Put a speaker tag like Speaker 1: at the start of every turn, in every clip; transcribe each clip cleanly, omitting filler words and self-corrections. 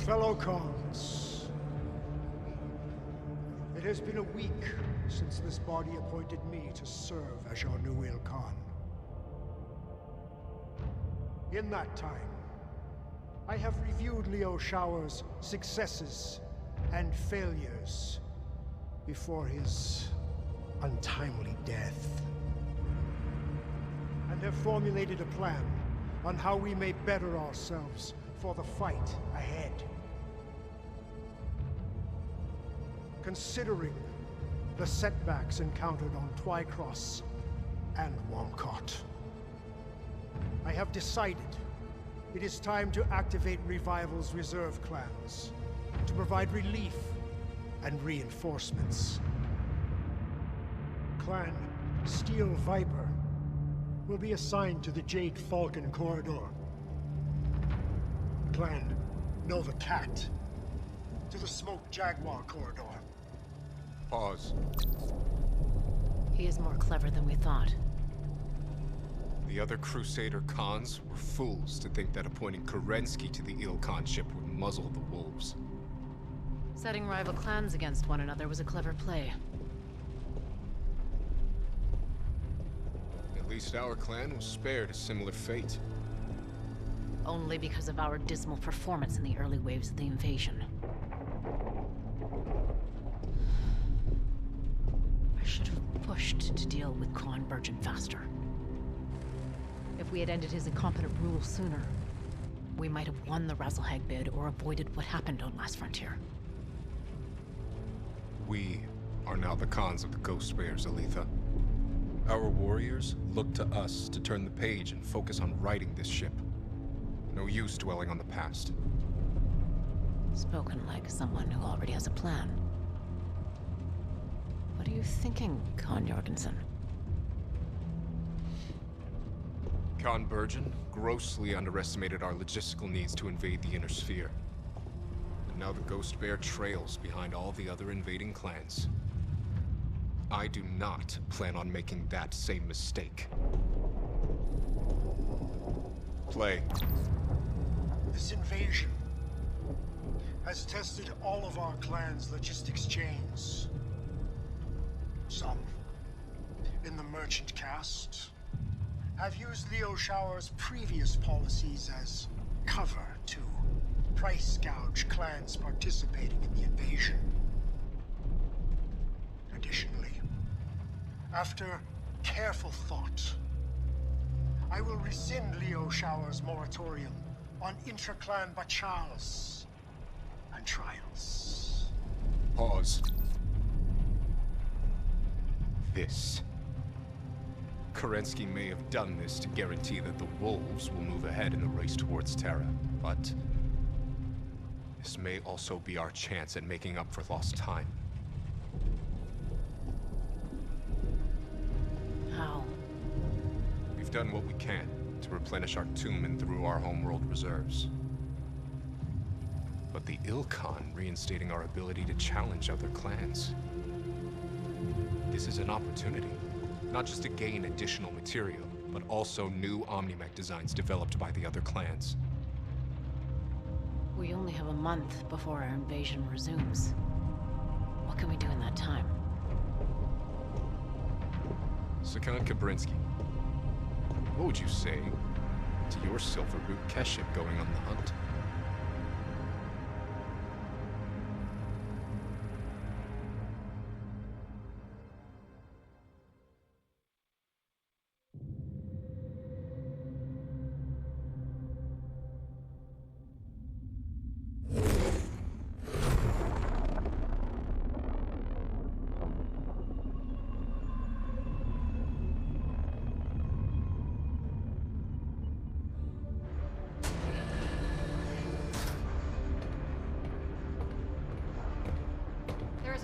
Speaker 1: Fellow Khans, it has been a week since this body appointed me to serve as your new Khan. In that time, I have reviewed Liu Shao's successes and failures before his untimely death, and have formulated a plan on how we may better ourselves for the fight ahead. Considering the setbacks encountered on Twycross and Womcott, I have decided it is time to activate Revival's reserve clans to provide relief and reinforcements. Clan Steel Viper will be assigned to the Jade Falcon Corridor. Clan Nova Cat to the Smoke Jaguar Corridor.
Speaker 2: Pause.
Speaker 3: He is more clever than we thought.
Speaker 2: The other Crusader Khans were fools to think that appointing Kerensky to the Ilkhan ship would muzzle the wolves.
Speaker 3: Setting rival clans against one another was a clever play.
Speaker 2: At least our clan was spared a similar fate.
Speaker 3: Only because of our dismal performance in the early waves of the invasion. I should have pushed to deal with Khan Burgeon faster. If we had ended his incompetent rule sooner, we might have won the Razzlehag bid or avoided what happened on Last Frontier.
Speaker 2: We are now the Khans of the Ghost Bears, Aletha. Our warriors look to us to turn the page and focus on righting this ship. No use dwelling on the past.
Speaker 3: Spoken like someone who already has a plan. What are you thinking, Khan Jorgensen?
Speaker 2: Khan Burgeon grossly underestimated our logistical needs to invade the Inner Sphere. And now the Ghost Bear trails behind all the other invading clans. I do not plan on making that same mistake. Play.
Speaker 1: This invasion has tested all of our clan's logistics chains. Some, in the merchant caste, have used Liu Shao's previous policies as cover to price gouge clans participating in the invasion. Additionally, after careful thought, I will rescind Liu Shao's moratorium on intra-clan bachals and trials.
Speaker 2: Pause. This. Kerensky may have done this to guarantee that the wolves will move ahead in the race towards Terra, but this may also be our chance at making up for lost time.
Speaker 3: How?
Speaker 2: We've done what we can to replenish our tomb and through our homeworld reserves. But the Ilkhan reinstating our ability to challenge other clans. This is an opportunity, not just to gain additional material, but also new Omnimech designs developed by the other clans.
Speaker 3: We only have a month before our invasion resumes. What can we do in that time?
Speaker 2: Sakan Kabrinsky, what would you say to your Silver Root Keship going on the hunt?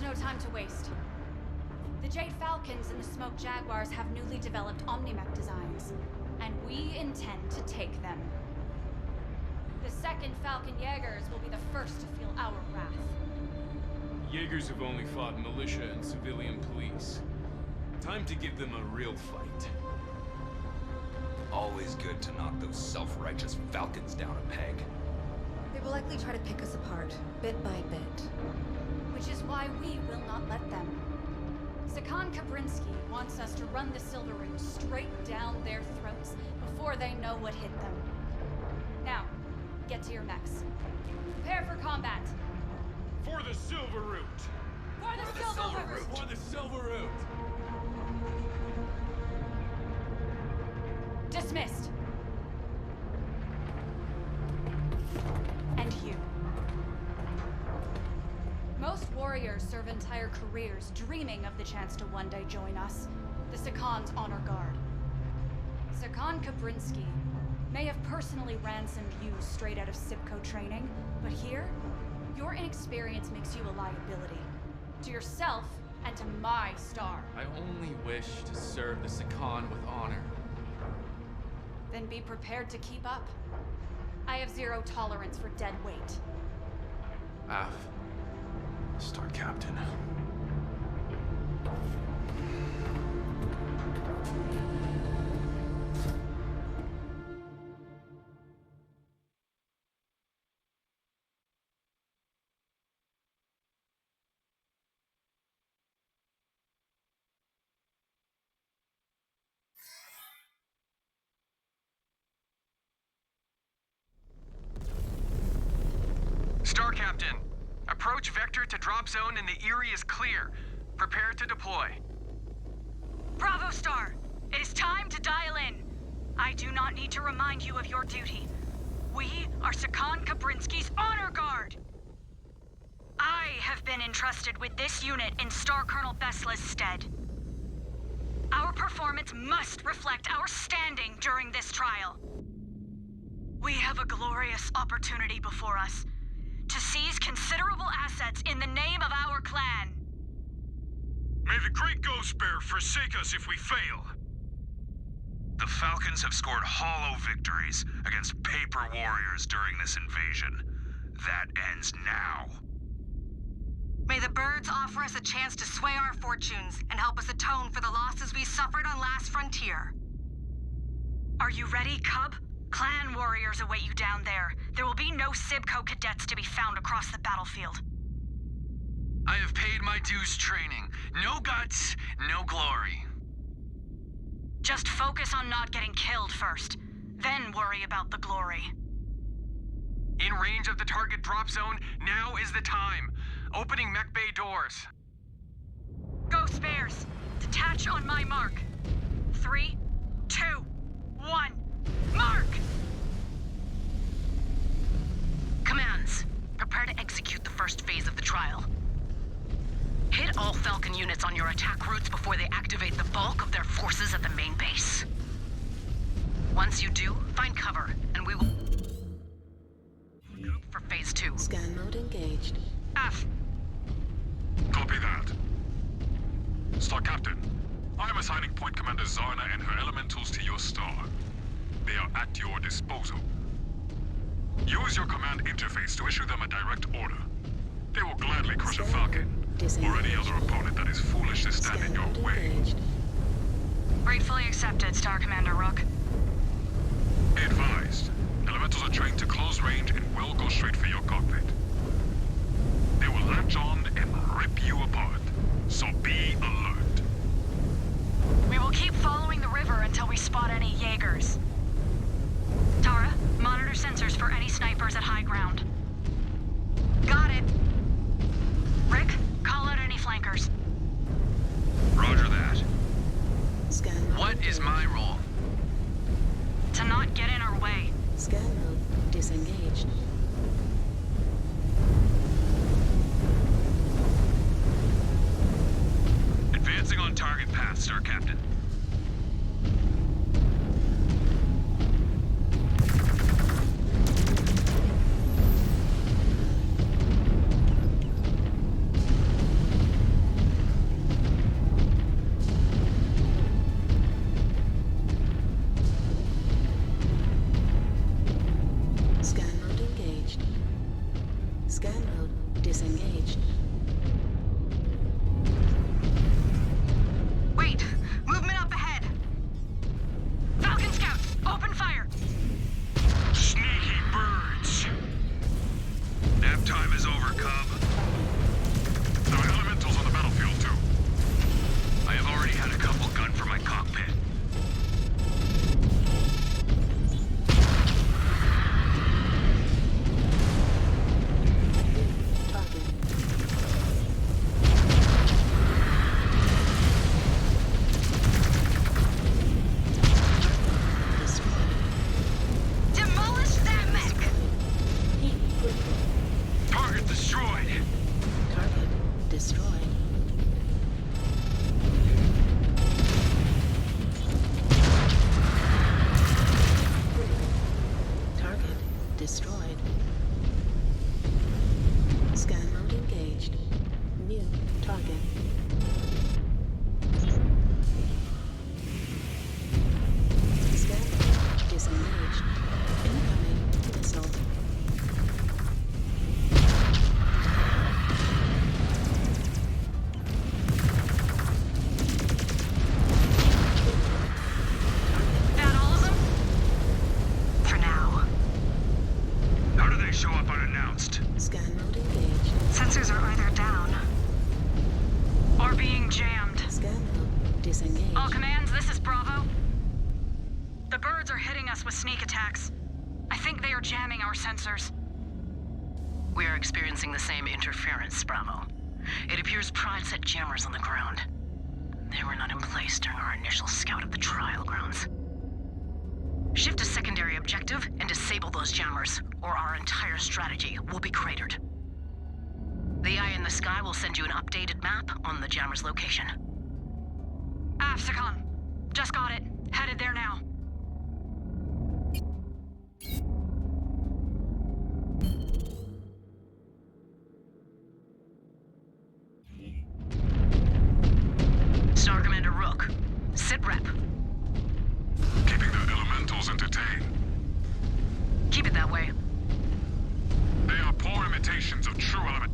Speaker 4: No time to waste. The Jade Falcons and the Smoke Jaguars have newly developed Omnimech designs, and we intend to take them. The second Falcon Jaegers will be the first to feel our wrath.
Speaker 5: Jaegers have only fought militia and civilian police. Time to give them a real fight.
Speaker 6: Always good to knock those self-righteous Falcons down a peg.
Speaker 4: The will likely try to pick us apart, bit by bit. Which is why we will not let them. Sakan Kabrinsky wants us to run the Silver Root straight down their throats before they know what hit them. Now, get to your mechs. Prepare for combat.
Speaker 5: For the Silver Root!
Speaker 4: For the Silver Root!
Speaker 5: For the Silver Root!
Speaker 4: Dismissed. And you. Most warriors serve entire careers dreaming of the chance to one day join us, the Sakan's honor guard. Sakan Kabrinsky may have personally ransomed you straight out of Sipco training, but here, your inexperience makes you a liability. To yourself and to my star.
Speaker 6: I only wish to serve the Sakan with honor.
Speaker 4: Then be prepared to keep up. I have zero tolerance for dead weight.
Speaker 6: Af. Star Captain.
Speaker 7: Star Captain, approach vector to drop zone and the Erie is clear. Prepare to deploy.
Speaker 8: Bravo, Star! It is time to dial in. I do not need to remind you of your duty. We are Sakan Kabrinsky's honor guard! I have been entrusted with this unit in Star Colonel Besla's stead. Our performance must reflect our standing during this trial. We have a glorious opportunity before us to seize considerable assets in the name of our clan.
Speaker 9: May the great Ghost Bear forsake us if we fail. The Falcons have scored hollow victories against paper warriors during this invasion. That ends now.
Speaker 10: May the birds offer us a chance to sway our fortunes and help us atone for the losses we suffered on Last Frontier.
Speaker 8: Are you ready, Cub? Clan warriors await you down there. There will be no Sibco cadets to be found across the battlefield.
Speaker 7: I have paid my dues training. No guts, no glory.
Speaker 8: Just focus on not getting killed first, then worry about the glory.
Speaker 7: In range of the target drop zone, now is the time. Opening mech bay doors.
Speaker 8: Ghost Bears, detach on my mark. 3, 2, 1, mark!
Speaker 10: Commands, prepare to execute the first phase of the trial. Hit all Falcon units on your attack routes before they activate the bulk of their forces at the main base. Once you do, find cover, and we will group for phase 2.
Speaker 11: Scan mode engaged.
Speaker 8: F.
Speaker 9: Copy that. Star Captain, I am assigning Point Commander Zarna and her elementals to your star. They are at your disposal. Use your command interface to issue them a direct order. They will gladly crush a Falcon, or any other opponent that is foolish to stand in your way.
Speaker 8: Gratefully accepted, Star Commander Rook.
Speaker 9: Be advised, elementals are trained to close range and will go straight for your cockpit. They will latch on and rip you apart, so be alert.
Speaker 8: We will keep following the river until we spot any Jaegers. Tara, monitor sensors for any snipers at high ground.
Speaker 10: Got it.
Speaker 8: Rick, call out any flankers.
Speaker 7: Roger that.
Speaker 11: Scan mode
Speaker 7: What is my role?
Speaker 8: To not get in our way.
Speaker 11: Scan mode disengaged.
Speaker 9: Advancing on target path, Star Captain.
Speaker 11: Scan mode engaged. Scan mode disengaged.
Speaker 10: Wait, movement
Speaker 11: destroyed. Scan mode engaged. New target. Scan mode disengaged. Incoming missile.
Speaker 8: That all of them? For now.
Speaker 7: How do they show up unannounced?
Speaker 11: Scan mode engaged.
Speaker 8: Sensors are either down or being jammed.
Speaker 11: Scan mode disengaged.
Speaker 8: All commands, this is Bravo. The birds are hitting us with sneak attacks. I think they are jamming our sensors.
Speaker 10: We are experiencing the same interference, Bravo. It appears Pride set jammers on the ground. They were not in place during our initial scout of the trial grounds. Shift to secondary objective and disable those jammers, or our entire strategy will be cratered. The Eye in the Sky will send you an updated map on the jammer's location.
Speaker 8: Afsicon. Just got it. Headed there now.
Speaker 10: Star Commander Rook, sit rep.
Speaker 9: Keeping the elementals entertained.
Speaker 10: Keep it that way.
Speaker 9: They are poor imitations of true element.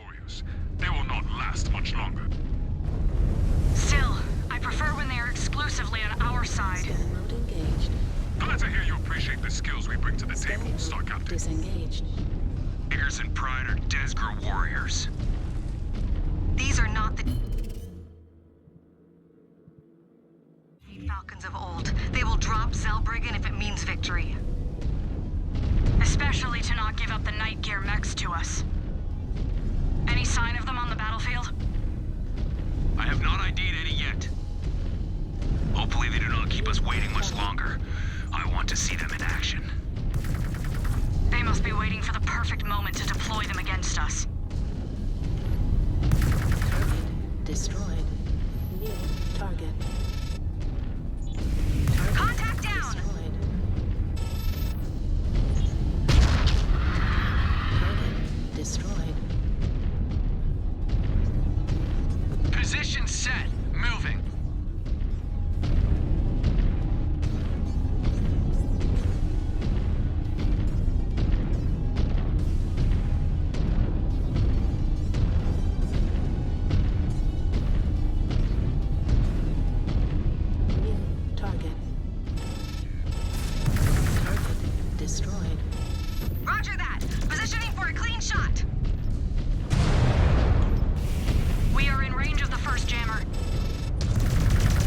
Speaker 9: Warriors. They will not last much longer.
Speaker 8: Still, I prefer when they are exclusively on our side.
Speaker 11: Scan mode engaged.
Speaker 9: Glad to hear you appreciate the skills we bring to the
Speaker 11: Scan
Speaker 9: table, Star
Speaker 11: mode
Speaker 9: Captain.
Speaker 11: disengaged.
Speaker 7: Jaegers and Pride are Desgro warriors.
Speaker 8: These are not the Falcons of old. They will drop Zellbriggen if it means victory. Especially to not give up the night gear mechs to us. Any sign of them on the battlefield?
Speaker 7: I have not ID'd any yet. Hopefully they do not keep us waiting much longer. I want to see them in action.
Speaker 8: They must be waiting for the perfect moment to deploy them against us.
Speaker 11: Target destroyed. New target. Target
Speaker 8: Contact down!
Speaker 11: destroyed. Target destroyed.
Speaker 7: Position set. Moving.
Speaker 11: New target. Target destroyed.
Speaker 8: Roger that! Positioning for a clean shot! We are in range of the first jammer.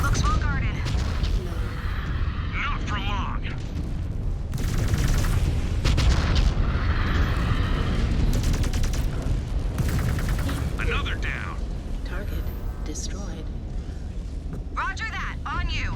Speaker 8: Looks well guarded.
Speaker 7: Not for long. Another down.
Speaker 11: Target destroyed.
Speaker 8: Roger that! On you!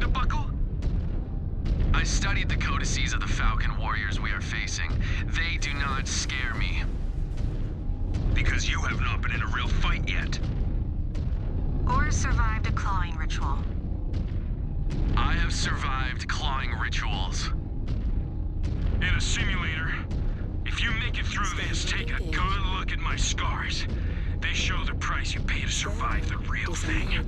Speaker 7: to buckle? I studied the codices of the Falcon warriors we are facing. They do not scare me. Because you have not been in a real fight yet.
Speaker 8: Or survived a clawing ritual.
Speaker 7: I have survived clawing rituals.
Speaker 9: In a simulator, if you make it through this, take a good look at my scars. They show the price you pay to survive the real thing.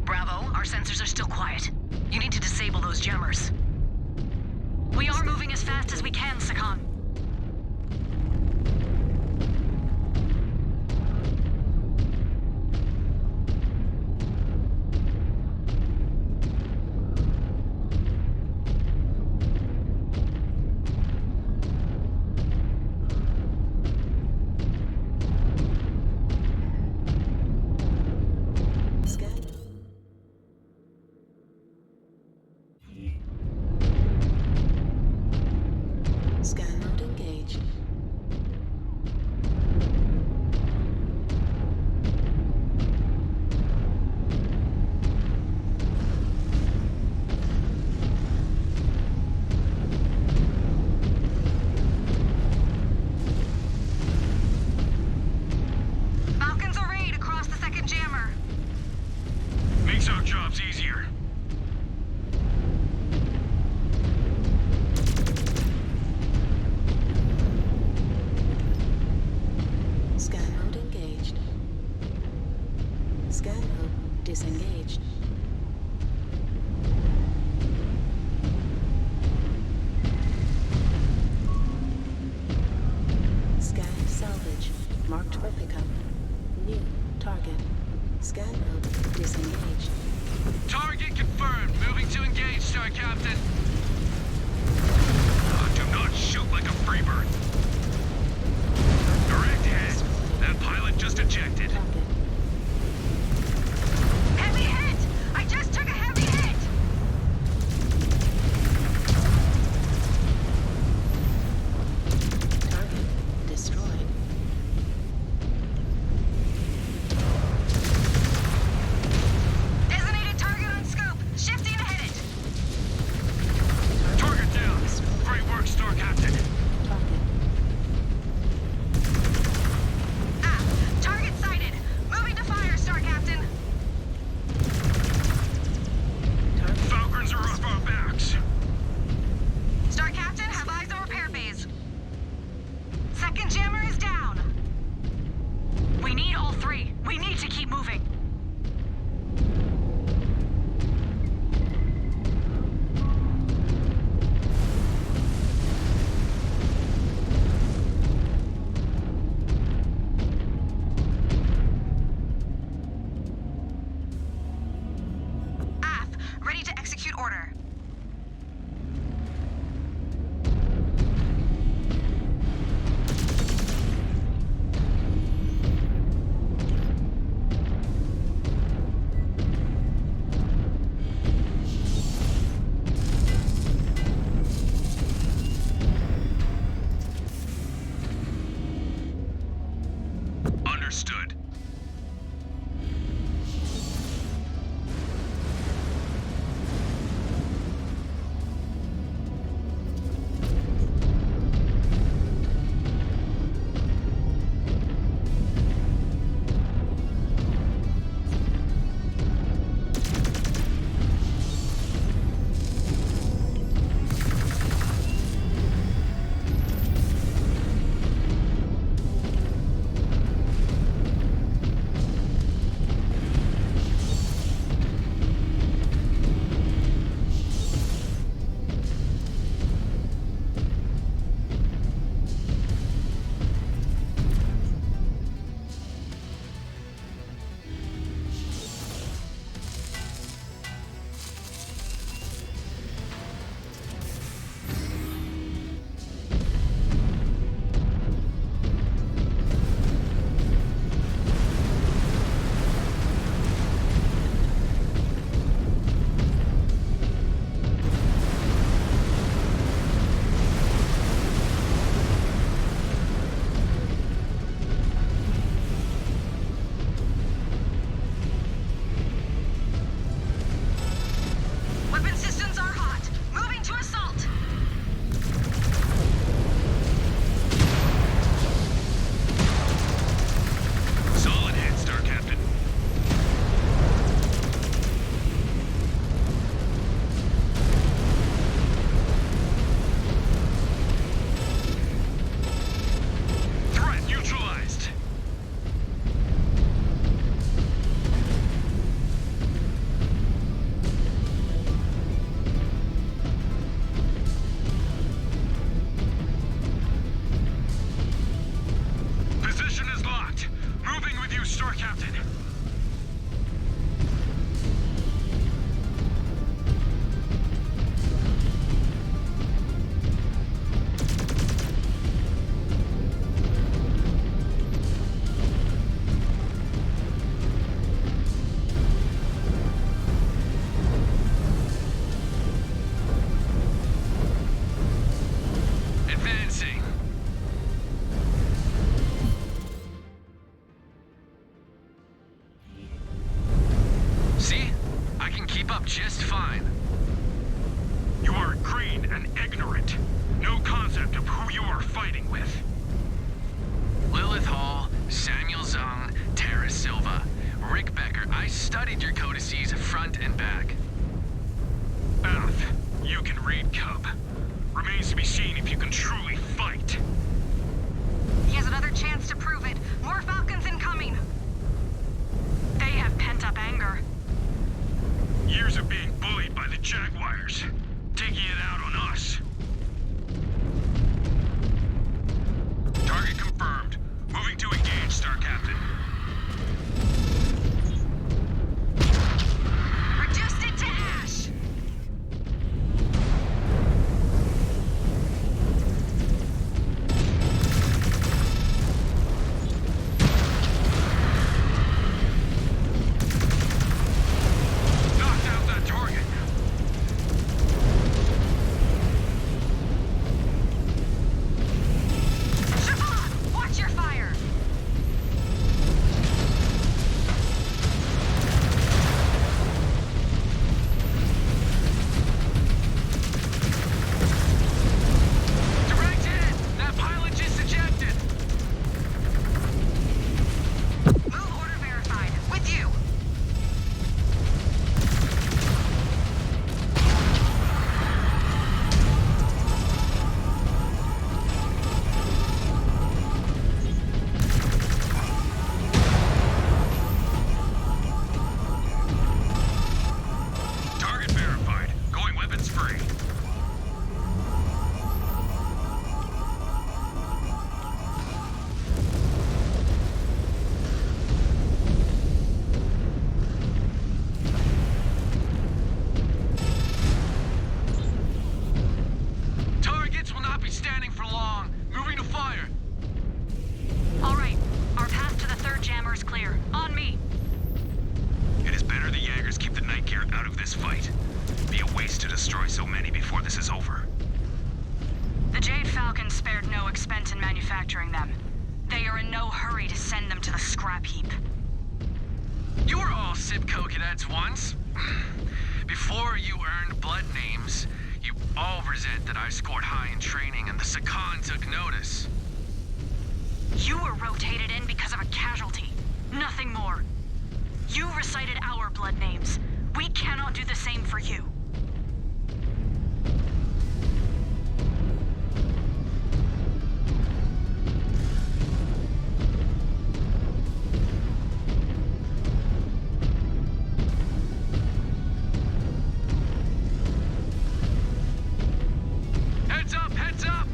Speaker 10: Bravo, our sensors are still quiet. You need to disable those jammers.
Speaker 8: We are moving as fast as we can, Sakan.
Speaker 11: Scan
Speaker 8: Weapon systems are hot. Moving to assault.
Speaker 7: Solid hit, Star Captain. Threat neutralized. Position is locked. Moving with you, Star Captain. Advancing. See? I can keep up just fine. You are green and ignorant. No concept of who you are fighting with. Lilith Hall, Samuel Zung, Tara Silva, Rick Becker. I studied your codices front and back. Beth, you can read Cub. Remains to be seen if you can truly fight.
Speaker 8: He has another chance to prove it. More Falcons incoming. They have pent-up anger.
Speaker 7: Years of being bullied by the Jaguars. Taking it out on us. Target confirmed. Moving to engage, Star Captain.
Speaker 8: Reduced it to ash.
Speaker 7: Knocked out that target.
Speaker 8: Siobhan, watch your fire.
Speaker 7: Direct hit! That pilot just ejected!
Speaker 8: Move order verified. With you.
Speaker 7: Target verified. Going weapons free. Targets will not be standing for long. Moving to fire.
Speaker 8: All right. Our path to the third jammer is clear. On me.
Speaker 7: It is better the Jaegers keep the night gear out of this fight. Be a waste to destroy so many before this is over.
Speaker 8: The Jade Falcons spared no expense in manufacturing them. They are in no hurry to send them to the scrap heap.
Speaker 7: You were all Sipco cadets once. Before you earned blood names, you all resent that I scored high in training and the Sakan took notice.
Speaker 8: You were rotated in because of a casualty. Nothing more. You recited our blood names. We cannot do the same for you.
Speaker 7: Heads up, heads up!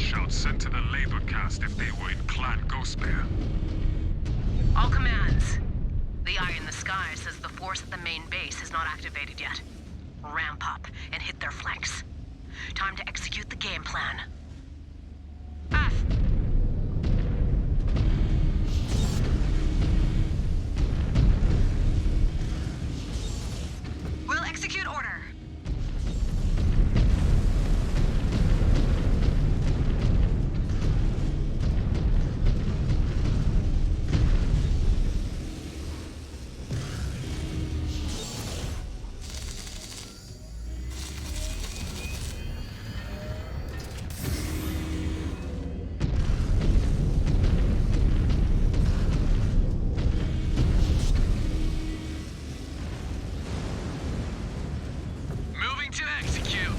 Speaker 9: shouts sent to the labor caste if they were in Clan Ghost Bear.
Speaker 10: All commands. The eye in the sky says the force at the main base is not activated yet. Ramp up and hit their flanks. Time to execute the game plan. F. We'll execute order.
Speaker 7: Moving to execute.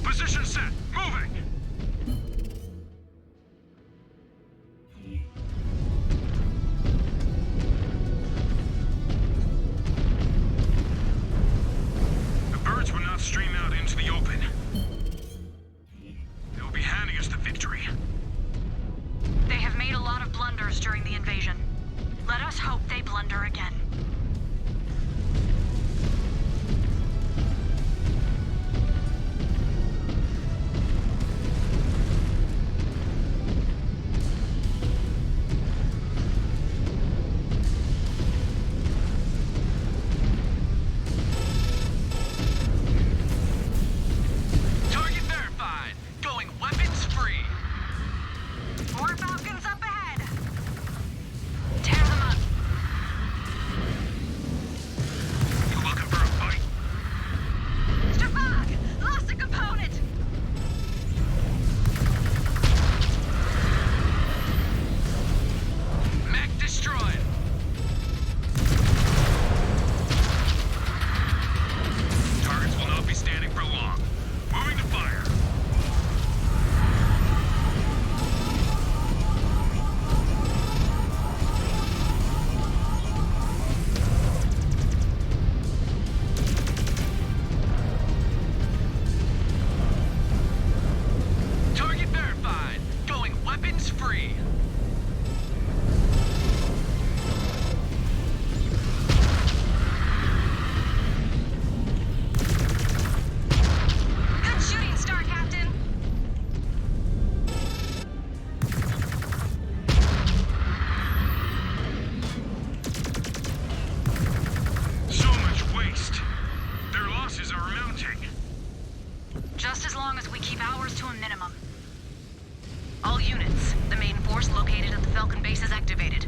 Speaker 7: Position set. Moving. The birds will not stream out into the open. They will be handing us the victory.
Speaker 8: They have made a lot of blunders during the invasion. Let us hope they blunder again.
Speaker 7: Target verified. Going weapons free.
Speaker 8: More Falcons up ahead! Tear them up!
Speaker 7: You looking for a fight?
Speaker 8: Stefan! Lost a component!
Speaker 7: Mech destroyed. Targets will not be standing for long. Moving to fire. Target verified. Going weapons free.
Speaker 8: Good shooting, Star Captain!
Speaker 7: So much waste. Their losses are mounting.
Speaker 8: Just as long as we keep ours to a minimum.
Speaker 10: All units, the main force located at the Falcon base is activated.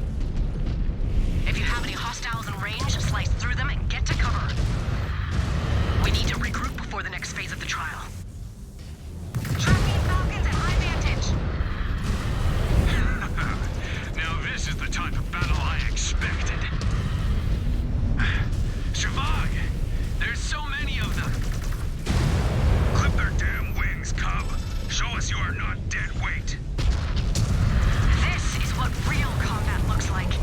Speaker 10: If you have any hostiles in range, slice through them and get to cover. We need to regroup before the next phase of the trial.
Speaker 8: Tracking Falcons at high vantage!
Speaker 7: Now this is the type of battle I expected. Shavag! There's so many of them! Clip their damn wings, cub! Show us you are not dead weight!
Speaker 8: This is what real combat looks like.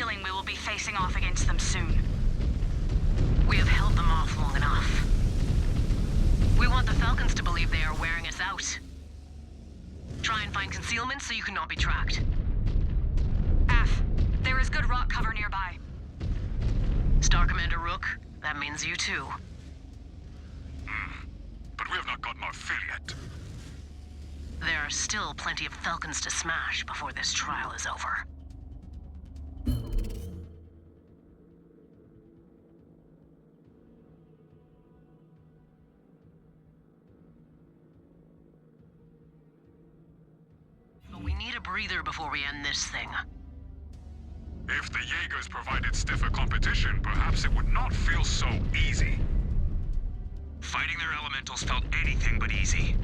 Speaker 8: feeling we will be facing off against them soon.
Speaker 10: We have held them off long enough. We want the Falcons to believe they are wearing us out. Try and find concealment so you cannot be tracked.
Speaker 8: F, there is good rock cover nearby.
Speaker 10: Star Commander Rook, that means you too.
Speaker 9: But we have not gotten our fill yet.
Speaker 10: There are still plenty of Falcons to smash before this trial is over. But we need a breather before we end this thing.
Speaker 9: If the Jaegers provided stiffer competition, perhaps it would not feel so easy.
Speaker 7: Fighting their elementals felt anything but easy.